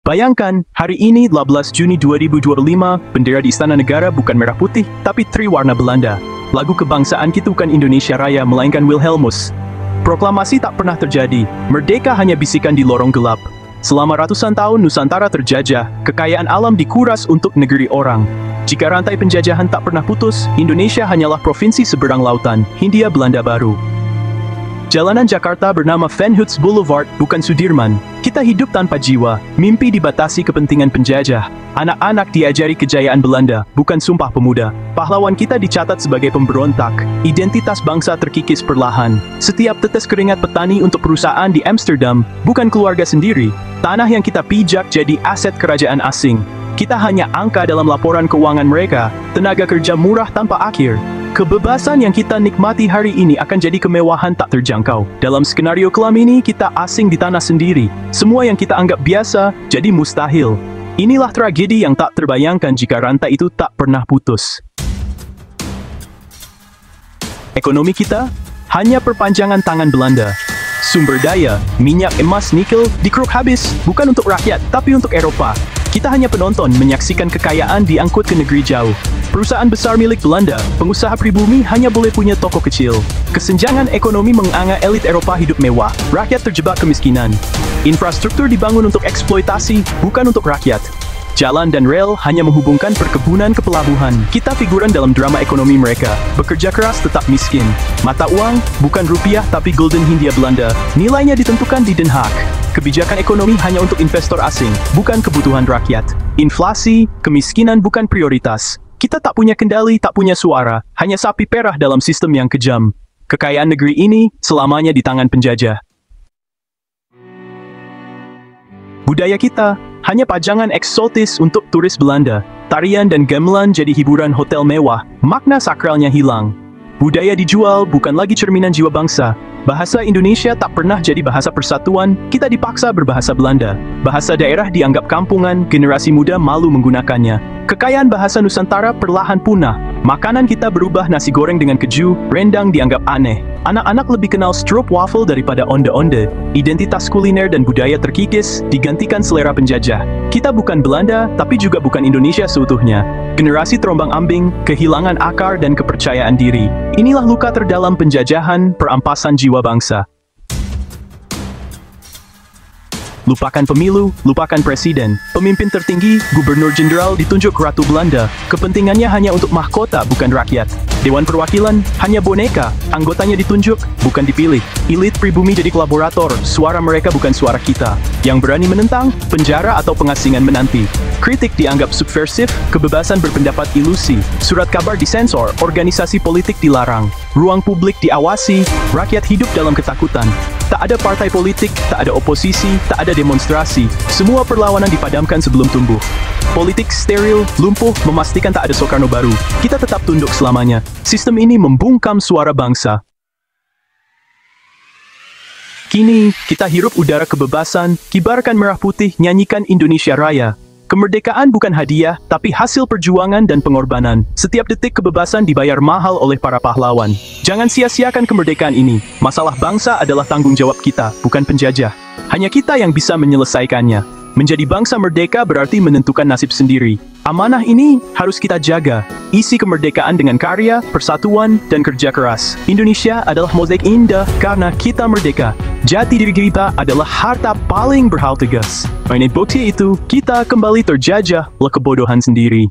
Bayangkan, hari ini 18 Juni 2025, bendera di Istana Negara bukan merah putih, tapi triwarna Belanda. Lagu kebangsaan kita bukan Indonesia Raya, melainkan Wilhelmus. Proklamasi tak pernah terjadi, merdeka hanya bisikan di lorong gelap. Selama ratusan tahun Nusantara terjajah, kekayaan alam dikuras untuk negeri orang. Jika rantai penjajahan tak pernah putus, Indonesia hanyalah provinsi seberang lautan, Hindia Belanda baru. Jalanan Jakarta bernama Van Hoots Boulevard, bukan Sudirman. Kita hidup tanpa jiwa, mimpi dibatasi kepentingan penjajah. Anak-anak diajari kejayaan Belanda, bukan Sumpah Pemuda. Pahlawan kita dicatat sebagai pemberontak. Identitas bangsa terkikis perlahan. Setiap tetes keringat petani untuk perusahaan di Amsterdam, bukan keluarga sendiri. Tanah yang kita pijak jadi aset kerajaan asing. Kita hanya angka dalam laporan keuangan mereka, tenaga kerja murah tanpa akhir. Kebebasan yang kita nikmati hari ini akan jadi kemewahan tak terjangkau. Dalam skenario kelam ini, kita asing di tanah sendiri. Semua yang kita anggap biasa, jadi mustahil. Inilah tragedi yang tak terbayangkan jika rantai itu tak pernah putus. Ekonomi kita hanya perpanjangan tangan Belanda. Sumber daya, minyak, emas, nikel, dikeruk habis, bukan untuk rakyat, tapi untuk Eropa. Kita hanya penonton menyaksikan kekayaan diangkut ke negeri jauh. Perusahaan besar milik Belanda, pengusaha pribumi hanya boleh punya toko kecil. Kesenjangan ekonomi menganga elit Eropa hidup mewah, rakyat terjebak kemiskinan. Infrastruktur dibangun untuk eksploitasi, bukan untuk rakyat. Jalan dan rel hanya menghubungkan perkebunan ke pelabuhan. Kita figuran dalam drama ekonomi mereka. Bekerja keras tetap miskin. Mata uang, bukan rupiah tapi Gulden Hindia Belanda. Nilainya ditentukan di Den Haag. Kebijakan ekonomi hanya untuk investor asing, bukan kebutuhan rakyat. Inflasi, kemiskinan bukan prioritas. Kita tak punya kendali, tak punya suara, hanya sapi perah dalam sistem yang kejam. Kekayaan negeri ini selamanya di tangan penjajah. Budaya kita hanya pajangan eksotis untuk turis Belanda. Tarian dan gamelan jadi hiburan hotel mewah, makna sakralnya hilang. Budaya dijual bukan lagi cerminan jiwa bangsa. Bahasa Indonesia tak pernah jadi bahasa persatuan, kita dipaksa berbahasa Belanda. Bahasa daerah dianggap kampungan, generasi muda malu menggunakannya. Kekayaan bahasa Nusantara perlahan punah. Makanan kita berubah, nasi goreng dengan keju, rendang dianggap aneh. Anak-anak lebih kenal stroopwafel daripada onde-onde. Identitas kuliner dan budaya terkikis, digantikan selera penjajah. Kita bukan Belanda, tapi juga bukan Indonesia seutuhnya. Generasi terombang-ambing, kehilangan akar dan kepercayaan diri. Inilah luka terdalam penjajahan, perampasan jiwa bangsa. Lupakan pemilu, lupakan presiden. Pemimpin tertinggi, gubernur jenderal ditunjuk Ratu Belanda. Kepentingannya hanya untuk mahkota, bukan rakyat. Dewan Perwakilan hanya boneka, anggotanya ditunjuk, bukan dipilih. Elit pribumi jadi kolaborator, suara mereka bukan suara kita. Yang berani menentang, penjara atau pengasingan menanti. Kritik dianggap subversif, kebebasan berpendapat ilusi. Surat kabar disensor, organisasi politik dilarang. Ruang publik diawasi, rakyat hidup dalam ketakutan. Tak ada partai politik, tak ada oposisi, tak ada demonstrasi. Semua perlawanan dipadamkan sebelum tumbuh. Politik steril, lumpuh, memastikan tak ada Soekarno baru. Kita tetap tunduk selamanya. Sistem ini membungkam suara bangsa. Kini, kita hirup udara kebebasan, kibarkan merah putih, nyanyikan Indonesia Raya. Kemerdekaan bukan hadiah, tapi hasil perjuangan dan pengorbanan. Setiap detik kebebasan dibayar mahal oleh para pahlawan. Jangan sia-siakan kemerdekaan ini. Masalah bangsa adalah tanggung jawab kita, bukan penjajah. Hanya kita yang bisa menyelesaikannya. Menjadi bangsa merdeka berarti menentukan nasib sendiri. Amanah ini harus kita jaga. Isi kemerdekaan dengan karya, persatuan, dan kerja keras. Indonesia adalah mozaik indah karena kita merdeka. Jati diri kita adalah harta paling berharga. Mengenai bukti itu, kita kembali terjajah oleh kebodohan sendiri.